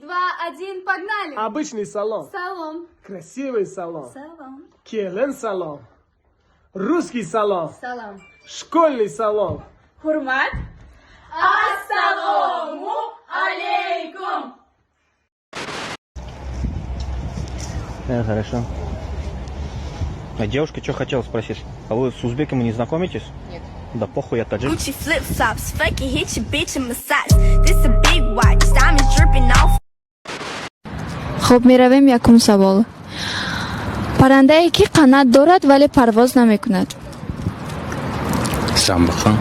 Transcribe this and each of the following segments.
2, 1, погнали! Обычный салон. Салон. Красивый салон. Салон. Келин салон. Русский салон. Салон. Школьный салон. Хурмат. Ассаламу алейкум. Хорошо. А девушка что хотела спросить? А вы с узбеками не знакомитесь? Нет. Да похуй, я таджик. خب میرویم یکم سوال. پرنده ای که قنات دارد ولی پرواز نمی کند. Самбахан.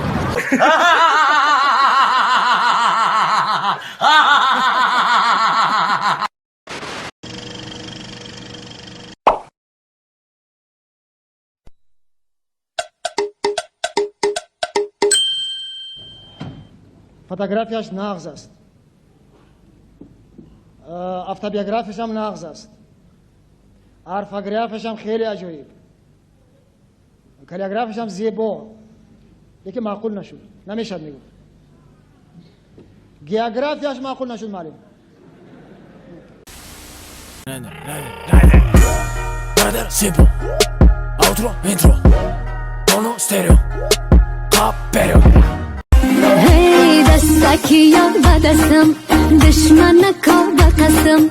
فوتوگرافیاش نقض است. افوتوبیوگرافیش هم نقض است. ارفوگرافیش هم خیلی عجیب. کالیگرافیش هم زیبا. یکی معقول نشد. نمیشد میگفت. گیوگرافیاش معقول نشد معلم. Brother, simple. Outro, intro. Mono, stereo. Top, perio. Hey, دستکی یا بدستم دشمن کار بقسم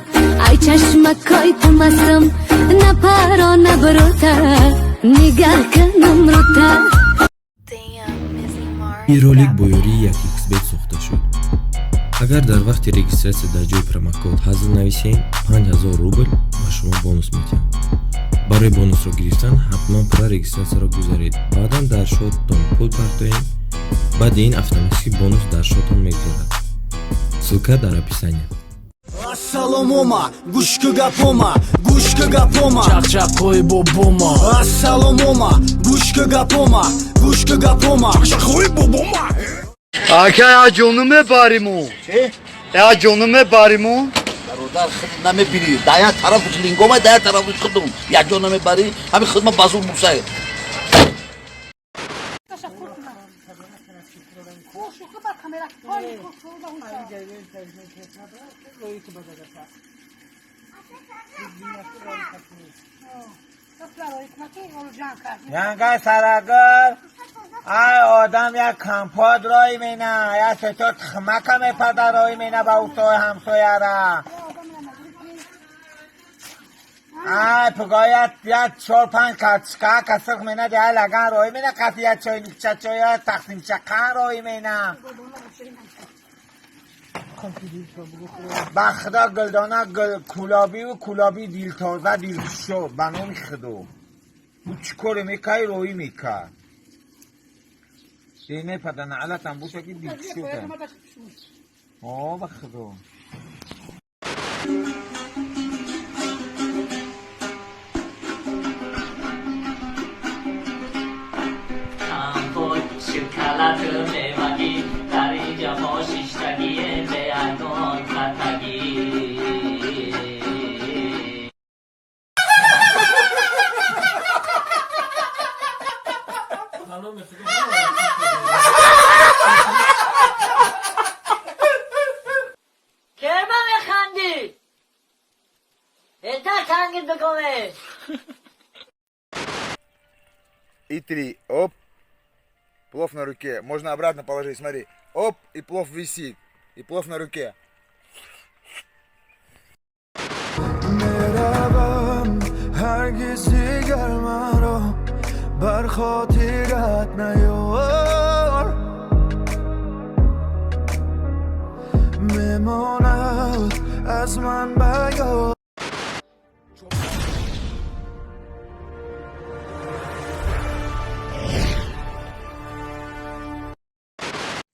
ای چشمکای تمسم نپرا نبروتر نگاه کنم روتر. این رولик با یوری یک XBet ساخته شد. اگر در وقت رجیستراسیون در جای پروموکد حاضر نویسین 5000 روبل به شما بونوس میدن. برای بونوس را گرفتن حتما پر رجیستراسیون را گذارید. بعدا در شاتتان پول پرداخت. بعد این автоматически بونوس در شاتتان میگذارد. ссылка در описании. Assalomo'ma, gushka gapoma, gushka gapoma. Chaq qo'y boboma. Assalomo'ma, gushka gapoma, gushka gapoma. Chaq qo'y boboma. Aka ya canımı barimo. Ya canımı barimo. Dar khidmame biri. Daya taraf lingoma, daya taraf khidum. Ya canımı bari, hami khidma bazul musay. ینگه سرگر ای آدم یک کمپاد رای مینه یا چطور تخمکه میپده رای مینه با اوتای همسایه را ای پگایت یک 4-5 کچکه کسک مینه دیگه لگن رای مینه کسی یک چای نکچه چای تقسیم چکن رای مینه بخدا گلدانه کلابی و کلابی دیل تازه دیل شو بنا میخدو او چکره میکای روی میکای دینه پدن علتم بوشه که دیل شو کن بخدو شکلات میوگی در اینجا ما شیشتگی به انون خطگی کرما میخندی بهتر کنگید بکنه И 3, оп. Плов на руке. Можно обратно положить, смотри. Оп, и плов висит. И плов на руке.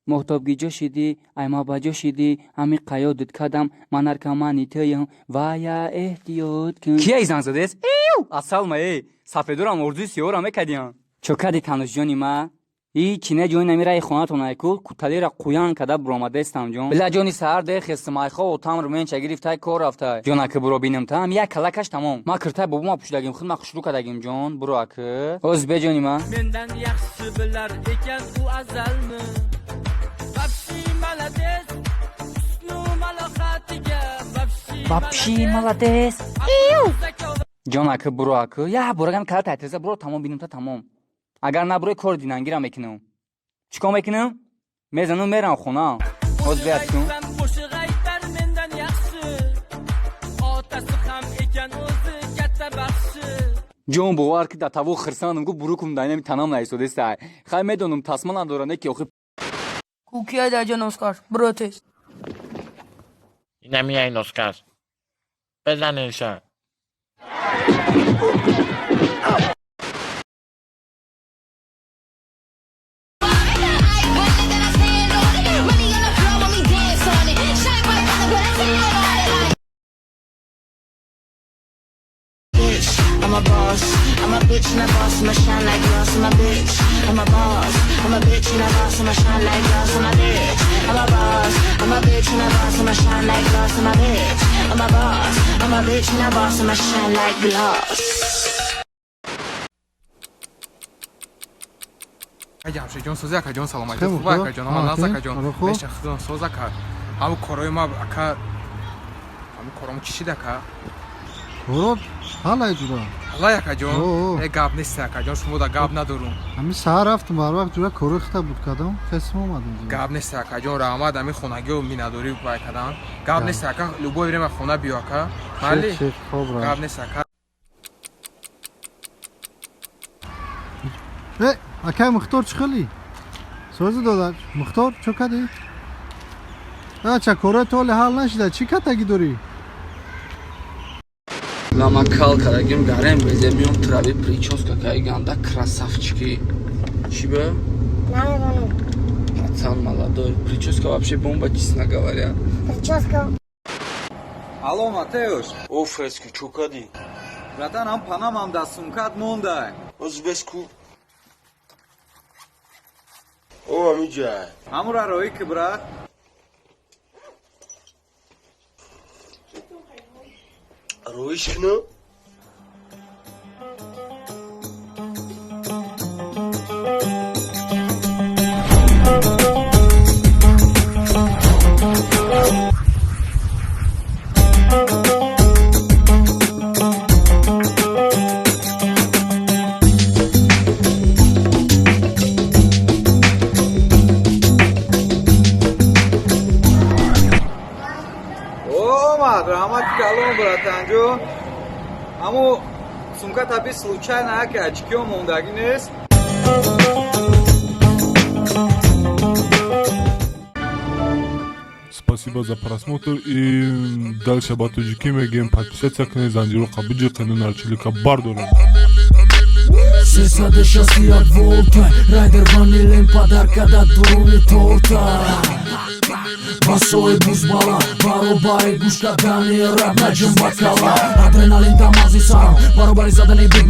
محتاب شدی ایما باجا شدی همی قیادت کدم من ارکمانی تیم و یا احتیاط کن کی ایزان زدیس؟ ایو اصل ما ای سپیدورم اردوی سیورم کدیان چوکدی تنوش جانی ما ای چینه جوی نمیره ای خونت اونایکو کتلی را قویان کده برامده استم جون بلا جانی سهر ده خستمای خو و تام رو من چگریفتای کار رفته جونا که برو بینم تام یک کلکش تمام ما کرته بابا ما پوشدگیم خود ما خوشرو کدگیم جون برو اکه اوز به جانی ما مندن یخص بلر اکن او ازلمه وفشی ملدز اسنو ملاخاتیگه Вообще молодец. Ҷонаки бурак, я бурагам кала тайтирза буро тамом бинем та тамом. Агар набурои кори динангирам мекунам. Чикор мекунам? Мезанам мерам хона. Ҳоз бият кун. ҷон бовар ки да таво хирсанам гу бурукум дайнами танам наисодестай. Хай медонам тасма надоране ки охи Кукия да ҷон Оскар, бро тез. نمیای نسکر بزنینشان I'm a boss, I'm a bitch and a boss, I'ma shine like glass, I'm a bitch. I'm a boss, I'm a bitch and a boss, I'ma shine like glass, I'm a bitch. I'm a boss, I'm a bitch and a boss, I'ma shine like glass, I'm a bitch. I'm a boss, I'm a bitch and a boss, I'ma shine like glass. جمشید جان سوزی اکا جان سلام علیکم خوبه اکا جان اما نزد اکا جان میشه خودم سوز اکا همون کارای ما اکا همون کارامو کشید اکا خب حالا جورا حالا اکا جان ای گاب نیست اکا جان شما دا گاب ندارم همین سهر رفتم هر وقت جورا کار خطا بود کدام قسم اومدم گاب نیست اکا جان رحمت همین خونگی و مینداری بای کدام گاب نیست اکا لوبو بریم خونه بیا اکا مالی گاب نیست اکا اکای مختار چخلی سوزی دادر مختار چو کدی چه کاره طول حال نشده چی کتگی داری Lama kalka dagim garem bezemium travi прическа какая ганда красавчики. Чиба? Пацан молодой. Прическа вообще бомба, честно говоря. Прическа. Алло, Матеуш. О, фрески, чё кади? Братан, ам панам ам да сумкат монда. Узбеску. О, амиджай. Амура рои ки брат. Роишкну? братанҷо аммо сумка таби случайно ки очкиё мондагӣ нест Спасибо за просмотр и дальше об Таджики мегем подписаться к Незанжиру Кабиджи канал Чилика Бардора. Сесаде шасти от волта Райдер ванилен подарка да дуруни торта Басои бузбала Баробаи гушка дани раб наҷм бакала Адреналин тамази сарам Баробари задани буд